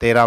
13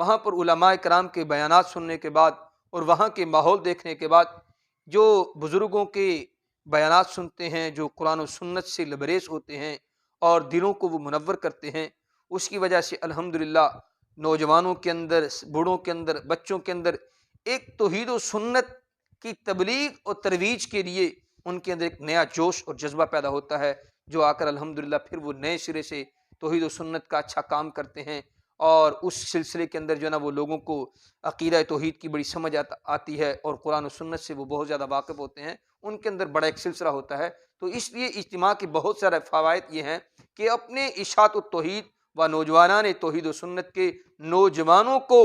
وہاں پر علماء کرام کے بیانات سننے کے بعد اور وہاں کے ماحول دیکھنے کے بعد جو بزرگوں کے بیانات سنتے ہیں جو قرآن و سنت سے لبریز ہوتے ہیں اور دلوں کو وہ منور کرتے ہیں، اس کی وجہ سے الحمدللہ نوجوانوں کے اندر، بوڑھوں کے اندر، بچوں کے اندر ایک توحید و سنت کی تبلیغ اور ترویج کے لیے ان کے اندر ایک نیا جوش اور جذبہ پیدا ہوتا ہے، جو آ کر الحمدللہ پھر وہ نئے سرے سے توحید و سنت کا اچھا کام کرتے ہیں، اور اس سلسلے کے اندر جو ہے نا وہ لوگوں کو عقیدہ توحید کی بڑی سمجھ آتی ہے اور قرآن و سنت سے وہ بہت زیادہ واقف ہوتے ہیں، ان کے اندر بڑا ایک سلسلہ ہوتا ہے۔ تو اس لیے اجتماع کے بہت سارے فوائد یہ ہیں کہ اپنے اشاعت التوحید و نوجوانان توحید و سنت کے نوجوانوں کو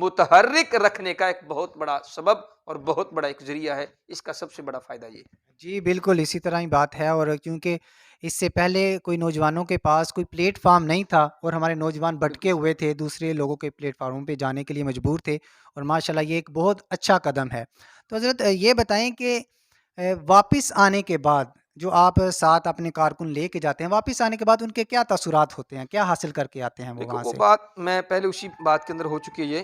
متحرک رکھنے کا ایک بہت بڑا سبب اور بہت بڑا ایک ذریعہ ہے، اس کا سب سے بڑا فائدہ یہ ہے۔ جی بالکل اسی طرح ہی بات ہے، اور کیونکہ اس سے پہلے کوئی نوجوانوں کے پاس کوئی پلیٹ فارم نہیں تھا اور ہمارے نوجوان بھٹکے ہوئے تھے، دوسرے لوگوں کے پلیٹ فارموں پہ جانے کے لیے مجبور تھے، اور ماشاءاللہ یہ ایک بہت اچھا قدم ہے۔ تو حضرت یہ بتائیں کہ واپس آنے کے بعد جو آپ ساتھ اپنے کارکن لے کے جاتے ہیں، واپس آنے کے بعد ان کے کیا تاثرات ہوتے ہیں، کیا حاصل کر کے آتے ہیں وہ دیکھو وہاں وہ سے؟ بات میں پہلے اسی بات کے اندر ہو چکی ہے یہ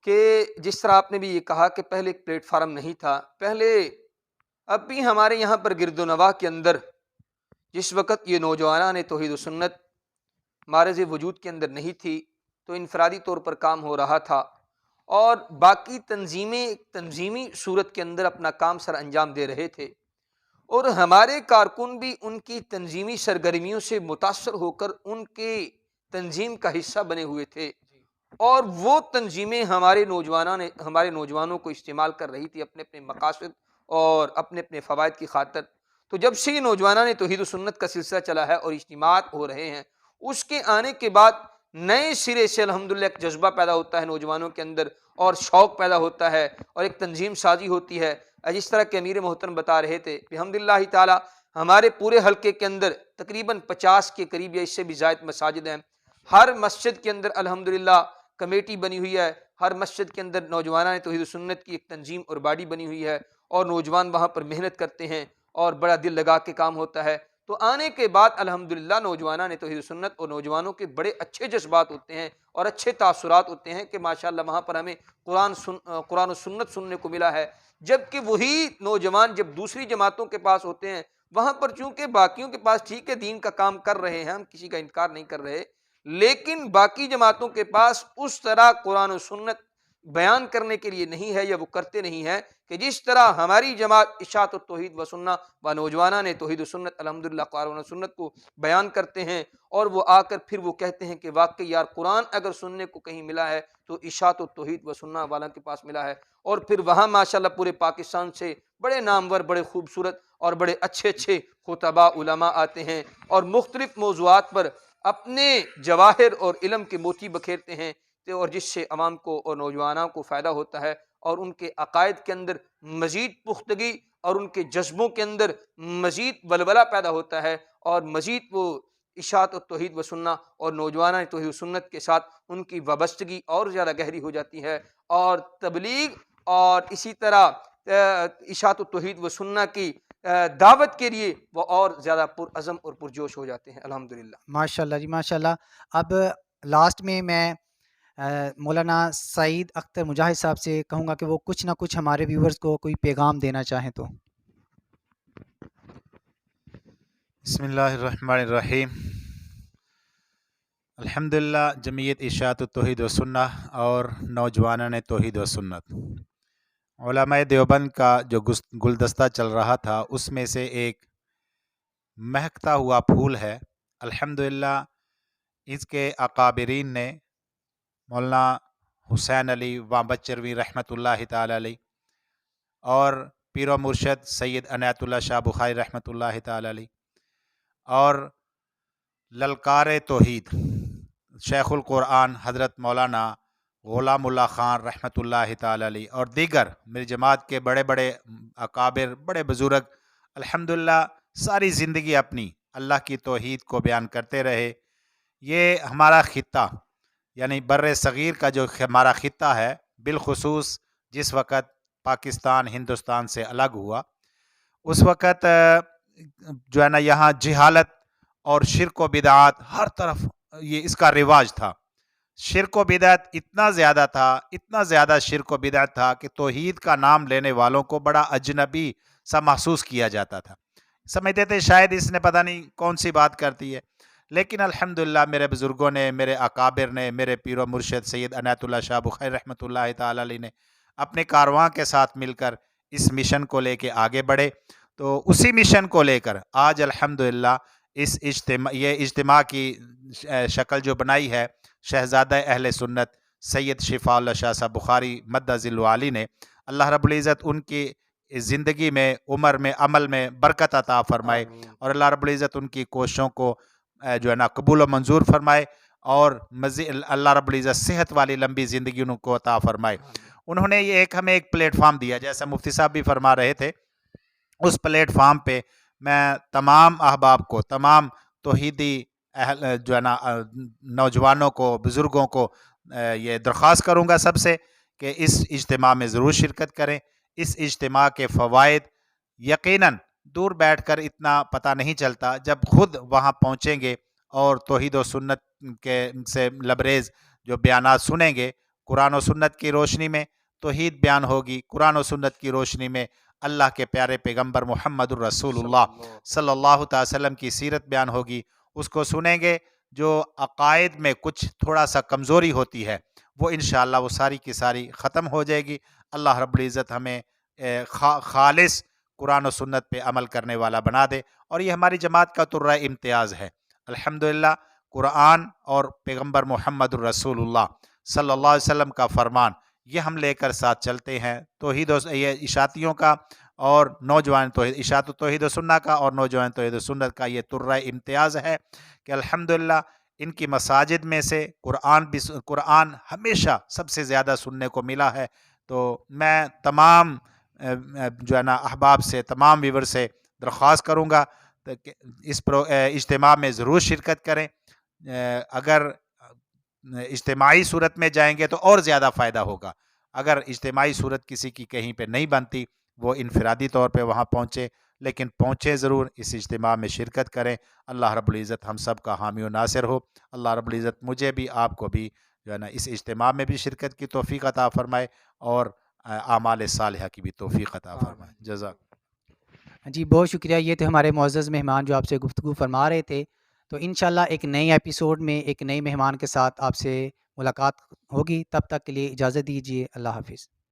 کہ جس طرح آپ نے بھی یہ کہا کہ پہلے ایک پلیٹ فارم نہیں تھا، پہلے اب بھی ہمارے یہاں پر گرد و نواح کے اندر جس وقت یہ نوجوانان توحید و سنت معرض وجود کے اندر نہیں تھی تو انفرادی طور پر کام ہو رہا تھا، اور باقی تنظیمیں ایک تنظیمی صورت کے اندر اپنا کام سر انجام دے رہے تھے، اور ہمارے کارکن بھی ان کی تنظیمی سرگرمیوں سے متاثر ہو کر ان کے تنظیم کا حصہ بنے ہوئے تھے، اور وہ تنظیمیں ہمارے نوجوانوں کو استعمال کر رہی تھی اپنے اپنے مقاصد اور اپنے اپنے فوائد کی خاطر۔ تو جب سے یہ نوجوانان توحید و سنت کا سلسلہ چلا ہے اور اجتماعات ہو رہے ہیں، اس کے آنے کے بعد نئے سرے سے الحمدللہ ایک جذبہ پیدا ہوتا ہے نوجوانوں کے اندر، اور شوق پیدا ہوتا ہے، اور ایک تنظیم سازی ہوتی ہے۔ جس طرح کہ امیر محترم بتا رہے تھے الحمدللہ تعالی ہمارے پورے حلقے کے اندر تقریباً 50 کے قریب یا اس سے بھی زائد مساجد ہیں، ہر مسجد کے اندر الحمدللہ کمیٹی بنی ہوئی ہے، ہر مسجد کے اندر نوجوانان توحید و سنت کی ایک تنظیم اور باڈی بنی ہوئی ہے، اور نوجوان وہاں پر محنت کرتے ہیں اور بڑا دل لگا کے کام ہوتا ہے۔ تو آنے کے بعد الحمدللہ نوجوانان توحید و سنت اور نوجوانوں کے بڑے اچھے جذبات ہوتے ہیں اور اچھے تاثرات ہوتے ہیں کہ ماشاءاللہ وہاں پر ہمیں قرآن و سنت سننے کو ملا ہے، جبکہ وہی نوجوان جب دوسری جماعتوں کے پاس ہوتے ہیں، وہاں پر چونکہ باقیوں کے پاس ٹھیک ہے دین کا کام کر رہے ہیں، ہم کسی کا انکار نہیں کر رہے، لیکن باقی جماعتوں کے پاس اس طرح قرآن و سنت بیان کرنے کے لیے نہیں ہے، یا وہ کرتے نہیں ہیں کہ جس طرح ہماری جماعت اشاعت التوحید و سنہ و نوجوانان توحید و سنت الحمدللہ قرآن و سنت کو بیان کرتے ہیں، اور وہ آ کر پھر وہ کہتے ہیں کہ واقعی یار قرآن اگر سننے کو کہیں ملا ہے تو اشاعت التوحید و سنہ والا کے پاس ملا ہے، اور پھر وہاں ماشاءاللہ پورے پاکستان سے بڑے نامور، بڑے خوبصورت اور بڑے اچھے اچھے خطباء علماء آتے ہیں اور مختلف موضوعات پر اپنے جواہر اور علم کے موتی بکھیرتے ہیں، اور جس سے عوام کو اور نوجوانوں کو فائدہ ہوتا ہے، اور ان کے عقائد کے اندر مزید پختگی اور ان کے جذبوں کے اندر مزید ولولہ پیدا ہوتا ہے، اور مزید وہ اشاعت و توحید و سنہ اور نوجوانان توحید و سنت کے ساتھ ان کی وابستگی اور زیادہ گہری ہو جاتی ہے، اور تبلیغ اور اسی طرح اشاعت و توحید و سنہ کی دعوت کے لیے وہ اور زیادہ پرعزم اور پرجوش ہو جاتے ہیں الحمدللہ۔ ماشاءاللہ جی ماشاءاللہ۔ اب لاسٹ میں مولانا سعید اختر مجاہد صاحب سے کہوں گا کہ وہ کچھ نہ کچھ ہمارے ویورز کو کوئی پیغام دینا چاہیں تو۔ بسم اللہ الرحمن الرحیم۔ الحمدللہ جمعیت اشاعت التوحید و سنہ اور نوجوانان توحید و سنت، علماء دیوبند کا جو گلدستہ چل رہا تھا اس میں سے ایک مہکتا ہوا پھول ہے۔ الحمدللہ اس کے اکابرین نے مولانا حسین علی وامبچروی رحمۃ اللہ تعالی علیہ اور پیر و مرشد سید عنایت اللہ شاہ بخاری رحمۃ اللہ تعالی علیہ اور للکار توحید شیخ القرآن حضرت مولانا غلام اللہ خان رحمۃ اللہ تعالی علیہ اور دیگر میری جماعت کے بڑے بڑے اکابر، بڑے بزرگ الحمدللہ ساری زندگی اپنی اللہ کی توحید کو بیان کرتے رہے۔ یہ ہمارا خطہ یعنی بر صغیر کا جو ہمارا خطہ ہے، بالخصوص جس وقت پاکستان ہندوستان سے الگ ہوا اس وقت جو ہے نا یہاں جہالت اور شرک و بدعات ہر طرف یہ اس کا رواج تھا، شرک و بدعت اتنا زیادہ تھا، اتنا زیادہ شرک و بدعت تھا کہ توحید کا نام لینے والوں کو بڑا اجنبی سا محسوس کیا جاتا تھا، سمجھتے تھے شاید اس نے پتہ نہیں کون سی بات کرتی ہے. لیکن الحمدللہ میرے بزرگوں نے، میرے اکابر نے، میرے پیر و مرشد سید عنایت اللہ شاہ بخاری رحمۃ اللہ تعالی علیہ نے اپنے کارواں کے ساتھ مل کر اس مشن کو لے کے آگے بڑھے. تو اسی مشن کو لے کر آج الحمدللہ یہ اجتماع کی شکل جو بنائی ہے شہزادہ اہل سنت سید شفاء اللہ شاہ صاحب بخاری مدہ ذل عالی نے، اللہ رب العزت ان کی زندگی میں، عمر میں، عمل میں برکت عطا فرمائے، اور اللہ رب العزت ان کی کوششوں کو جو ہے نا قبول و منظور فرمائے، اور مزید اللہ رب العزت صحت والی لمبی زندگی ان کو عطا فرمائے. انہوں نے یہ ہمیں ایک پلیٹ فارم دیا، جیسا مفتی صاحب بھی فرما رہے تھے. اس پلیٹ فارم پہ میں تمام احباب کو، تمام توحیدی جو ہے نا نوجوانوں کو، بزرگوں کو یہ درخواست کروں گا سب سے کہ اس اجتماع میں ضرور شرکت کریں. اس اجتماع کے فوائد یقیناً دور بیٹھ کر اتنا پتہ نہیں چلتا، جب خود وہاں پہنچیں گے اور توحید و سنت کے سے لبریز جو بیانات سنیں گے، قرآن و سنت کی روشنی میں توحید بیان ہوگی، قرآن و سنت کی روشنی میں اللہ کے پیارے پیغمبر محمد الرسول اللہ صلی اللہ تعالی وسلم کی سیرت بیان ہوگی. اس کو سنیں گے. جو عقائد میں کچھ تھوڑا سا کمزوری ہوتی ہے وہ انشاءاللہ وہ ساری کی ساری ختم ہو جائے گی. اللہ رب العزت ہمیں خالص قرآن و سنت پہ عمل کرنے والا بنا دے، اور یہ ہماری جماعت کا ترہ امتیاز ہے. الحمدللہ قرآن اور پیغمبر محمد الرسول اللہ صلی اللہ علیہ وسلم کا فرمان یہ ہم لے کر ساتھ چلتے ہیں. توحید و یہ اشاعتیوں کا اور نوجوان توحید اشاعت و توحید و سنت کا اور نوجوان توحید و سنت کا یہ ترہ امتیاز ہے کہ الحمدللہ ان کی مساجد میں سے قرآن ہمیشہ سب سے زیادہ سننے کو ملا ہے. تو میں تمام جو ہے نا احباب سے، تمام ویور سے درخواست کروں گا کہ اس اجتماع میں ضرور شرکت کریں. اگر اجتماعی صورت میں جائیں گے تو اور زیادہ فائدہ ہوگا. اگر اجتماعی صورت کسی کی کہیں پہ نہیں بنتی، وہ انفرادی طور پہ وہاں پہنچے، لیکن پہنچے ضرور، اس اجتماع میں شرکت کریں. اللہ رب العزت ہم سب کا حامی و ناصر ہو. اللہ رب العزت مجھے بھی، آپ کو بھی جو ہے نا اس اجتماع میں بھی شرکت کی توفیق عطا فرمائے، اور اعمال صالحہ کی بھی توفیق عطا فرمائے. جزاک. جی بہت شکریہ. یہ تھے ہمارے معزز مہمان جو آپ سے گفتگو فرما رہے تھے. تو انشاءاللہ ایک نئے ایپیسوڈ میں ایک نئے مہمان کے ساتھ آپ سے ملاقات ہوگی. تب تک کے لیے اجازت دیجیے. اللہ حافظ.